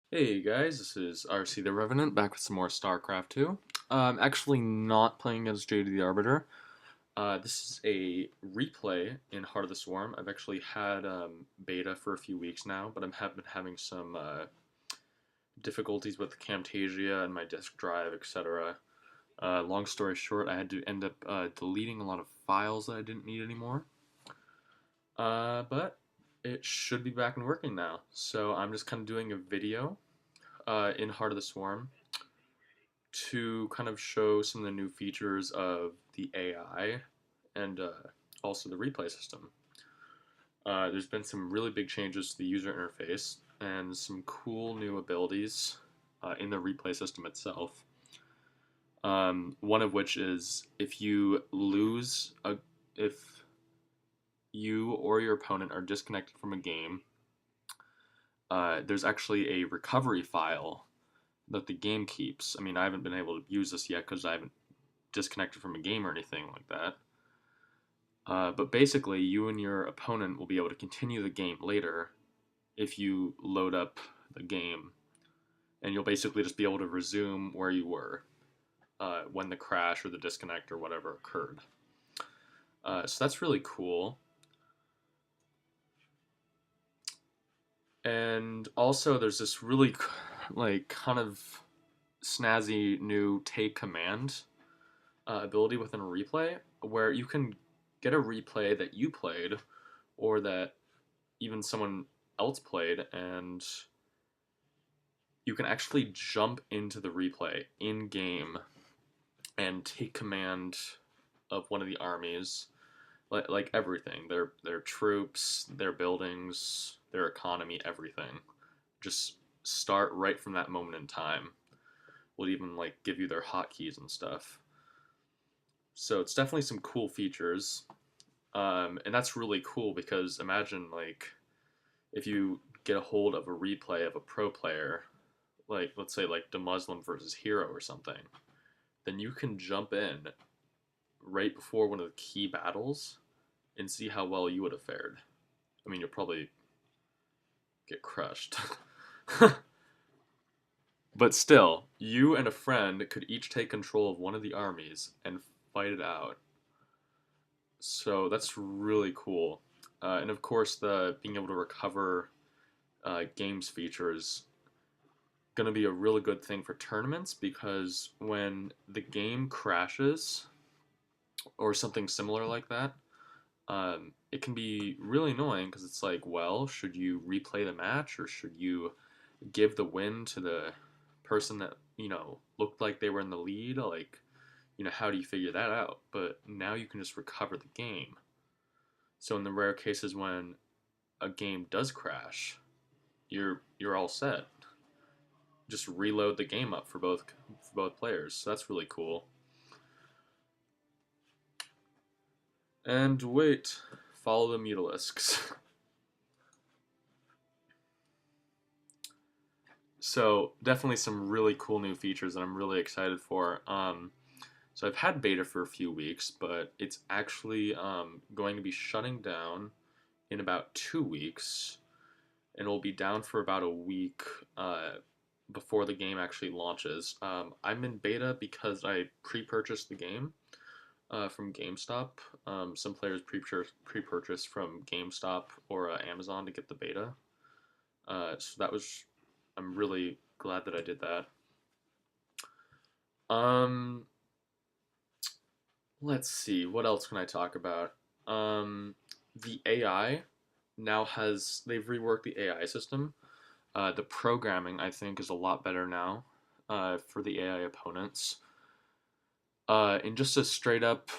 Hey guys, this is RC the Revenant back with some more Starcraft 2. I'm actually not playing as JD the Arbiter. This is a replay in Heart of the Swarm. I've actually had beta for a few weeks now, but have been having some difficulties with Camtasia and my disk drive, etc. Long story short, I had to end up deleting a lot of files that I didn't need anymore. But it should be back and working now. So I'm just kind of doing a video in Heart of the Swarm to kind of show some of the new features of the AI and also the replay system. There's been some really big changes to the user interface and some cool new abilities in the replay system itself. One of which is if you or your opponent are disconnected from a game, there's actually a recovery file that the game keeps. I mean, I haven't been able to use this yet because I haven't disconnected from a game or anything like that. But basically, you and your opponent will be able to continue the game later if you load up the game, and you'll basically just be able to resume where you were when the crash or the disconnect or whatever occurred. So that's really cool. And also, there's this really kind of snazzy new take command ability within a replay where you can get a replay that you played or that even someone else played, and you can actually jump into the replay in game and take command of one of the armies, like everything, their troops, their buildings, their economy, everything. Just start right from that moment in time. Will even like give you their hotkeys and stuff. So it's definitely some cool features, and that's really cool because imagine like if you get a hold of a replay of a pro player, like let's say like the Muslim versus Hero or something, then you can jump in right before one of the key battles and see how well you would have fared. I mean, you'll probably get crushed. But still, you and a friend could each take control of one of the armies and fight it out. So that's really cool. And of course, the being able to recover games feature is going to be a really good thing for tournaments because when the game crashes or something similar like that, it can be really annoying because it's like, well, should you replay the match or should you give the win to the person that, looked like they were in the lead? Like, how do you figure that out? But now you can just recover the game. So in the rare cases when a game does crash, you're all set. Just reload the game up for both players. So that's really cool. And wait, follow the mutalisks. So definitely some really cool new features that I'm really excited for. So I've had beta for a few weeks, but it's actually going to be shutting down in about 2 weeks, and it'll be down for about a week before the game actually launches. I'm in beta because I pre-purchased the game from GameStop. Some players pre-purchase from GameStop or Amazon to get the beta. I'm really glad that I did that. Um, let's see, what else can I talk about? The AI they've reworked the AI system. The programming, I think, is a lot better now for the AI opponents. In just a straight up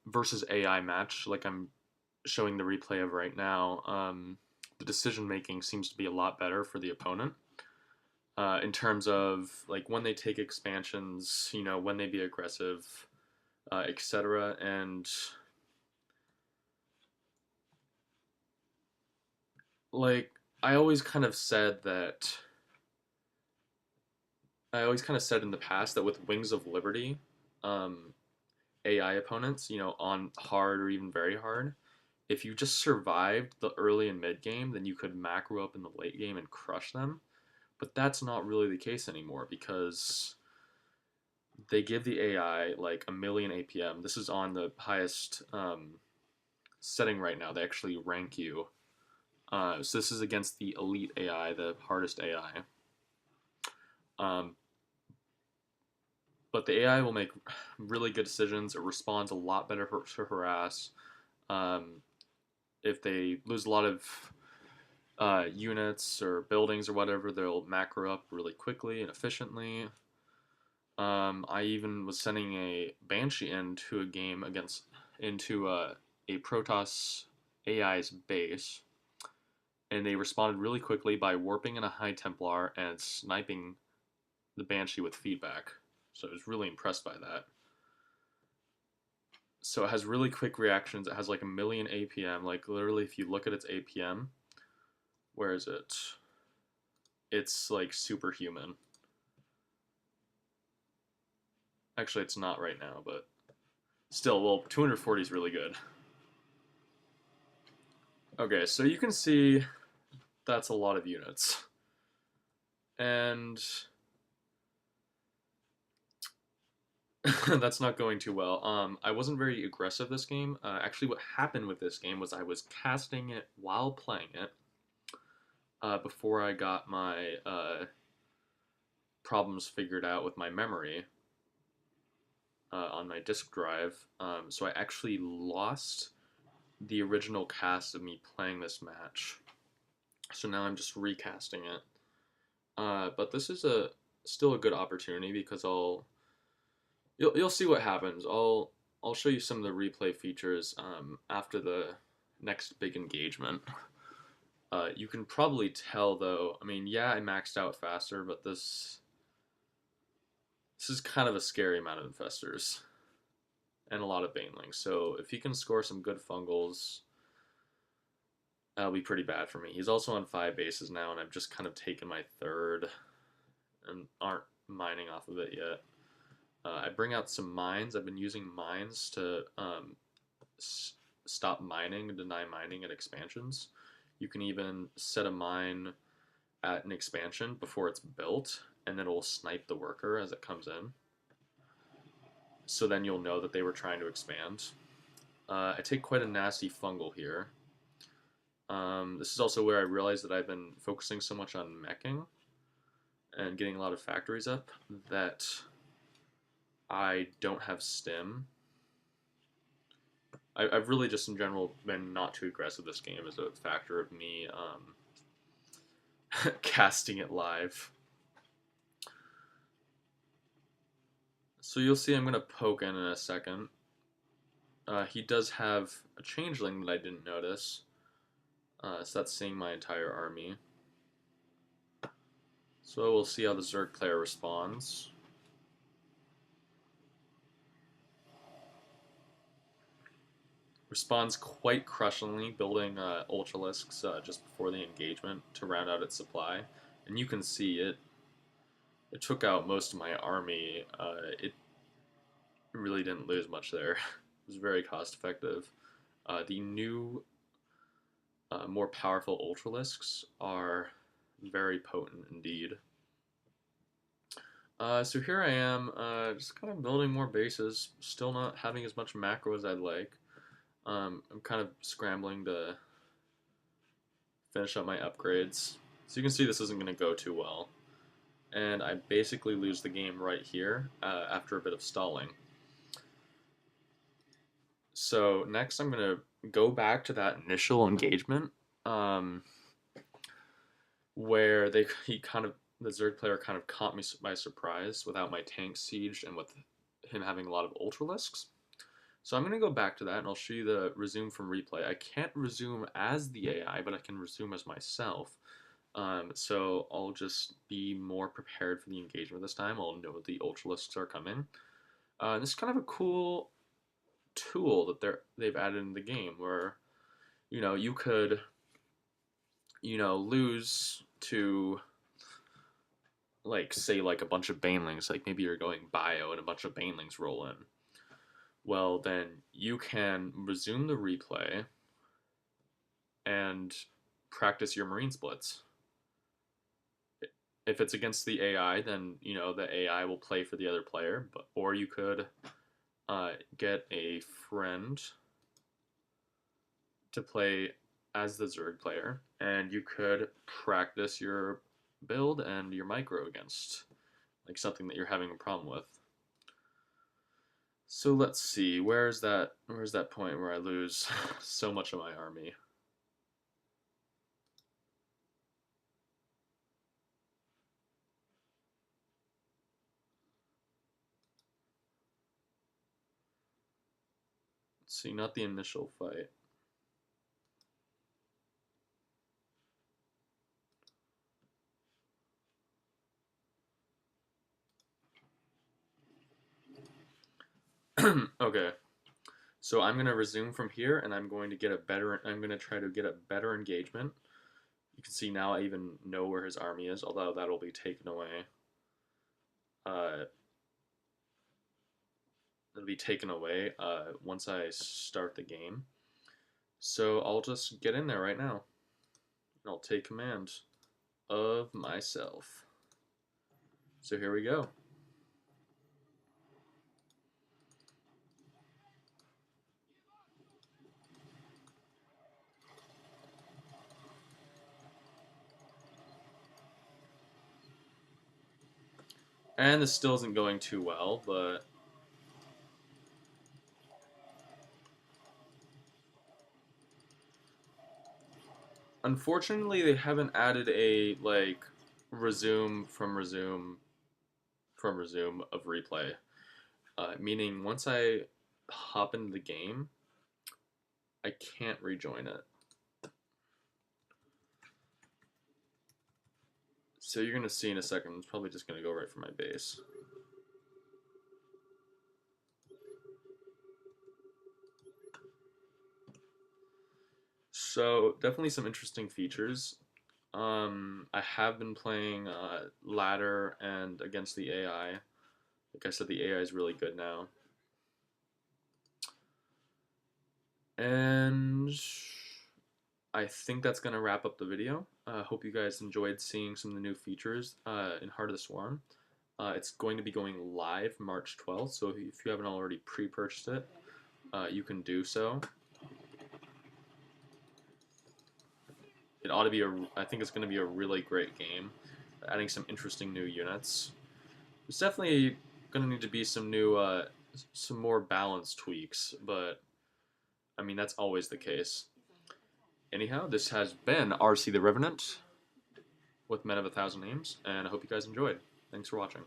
versus AI match, like I'm showing the replay of right now, the decision making seems to be a lot better for the opponent. In terms of like when they take expansions, when they be aggressive, etc. And like I always kind of said that I always kind of said in the past that with Wings of Liberty, um, AI opponents, on hard or even very hard, if you just survived the early and mid game, then you could macro up in the late game and crush them. But that's not really the case anymore because they give the AI like a million APM. This is on the highest setting right now. They actually rank you. So this is against the elite AI, the hardest AI. Um, but the AI will make really good decisions. It responds a lot better to harass. Um, if they lose a lot of units or buildings or whatever, they'll macro up really quickly and efficiently. I even was sending a Banshee into a game into a Protoss AI's base, and they responded really quickly by warping in a High Templar and sniping the Banshee with feedback. So I was really impressed by that. So it has really quick reactions. It has like a million APM. Like literally, if you look at its APM, where is it? It's like superhuman. Actually, it's not right now, but still, well, 240 is really good. Okay, so you can see that's a lot of units. And that's not going too well. I wasn't very aggressive this game. Actually, what happened with this game was I was casting it while playing it before I got my problems figured out with my memory on my disk drive. So I actually lost the original cast of me playing this match. So now I'm just recasting it. But this is still a good opportunity because you'll see what happens. I'll show you some of the replay features after the next big engagement. You can probably tell though. I mean, yeah, I maxed out faster, but this is kind of a scary amount of infestors and a lot of banelings. So if he can score some good fungals, that'll be pretty bad for me. He's also on 5 bases now, and I've just kind of taken my third and aren't mining off of it yet. I bring out some mines. I've been using mines to stop mining and deny mining at expansions. You can even set a mine at an expansion before it's built, and then it'll snipe the worker as it comes in. So then you'll know that they were trying to expand. I take quite a nasty fungal here. This is also where I realized that I've been focusing so much on meching and getting a lot of factories up that I don't have stim. I've really just in general been not too aggressive this game as a factor of me casting it live. So you'll see I'm going to poke in a second. He does have a changeling that I didn't notice. So that's seeing my entire army. So we'll see how the Zerg player responds. Responds quite crushingly, building Ultralisks just before the engagement to round out its supply. And you can see it took out most of my army. It really didn't lose much there. It was very cost effective. The new, more powerful Ultralisks are very potent indeed. So here I am, just kind of building more bases, still not having as much macro as I'd like. I'm kind of scrambling to finish up my upgrades. So you can see this isn't going to go too well. And I basically lose the game right here after a bit of stalling. So next I'm going to go back to that initial engagement where the Zerg player kind of caught me by surprise without my tank sieged and with him having a lot of Ultralisks. So I'm going to go back to that and I'll show you the resume from replay. I can't resume as the AI, but I can resume as myself. So I'll just be more prepared for the engagement this time. I'll know the Ultralisks are coming. This is kind of a cool tool that they've added in the game where, you could, lose to, like, say, like a bunch of banelings. Like maybe you're going bio and a bunch of banelings roll in. Well, then you can resume the replay and practice your marine splits. if it's against the AI, then the AI will play for the other player. Or you could get a friend to play as the Zerg player, and you could practice your build and your micro against like something that you're having a problem with. So let's see, where's that point where I lose so much of my army? Let's see, not the initial fight. Okay. So I'm gonna resume from here, and I'm going to get a better. I'm gonna try to get a better engagement. You can see now I even know where his army is, although that'll be taken away. Uh, it'll be taken away once I start the game. So I'll just get in there right now. I'll take command of myself. So here we go. And this still isn't going too well, but unfortunately they haven't added a like resume of replay. Meaning once I hop into the game, I can't rejoin it. So you're gonna see in a second, it's probably just gonna go right for my base. So definitely some interesting features. I have been playing ladder and against the AI. Like I said, the AI is really good now. And I think that's going to wrap up the video. I hope you guys enjoyed seeing some of the new features in Heart of the Swarm. It's going to be going live March 12th, so if you haven't already pre-purchased it, you can do so. It ought to be I think it's going to be a really great game, adding some interesting new units. There's definitely going to need to be some new, some more balance tweaks, but I mean, that's always the case. Anyhow, this has been RC the Revenant with Men of 1,000 Names, and I hope you guys enjoyed. Thanks for watching.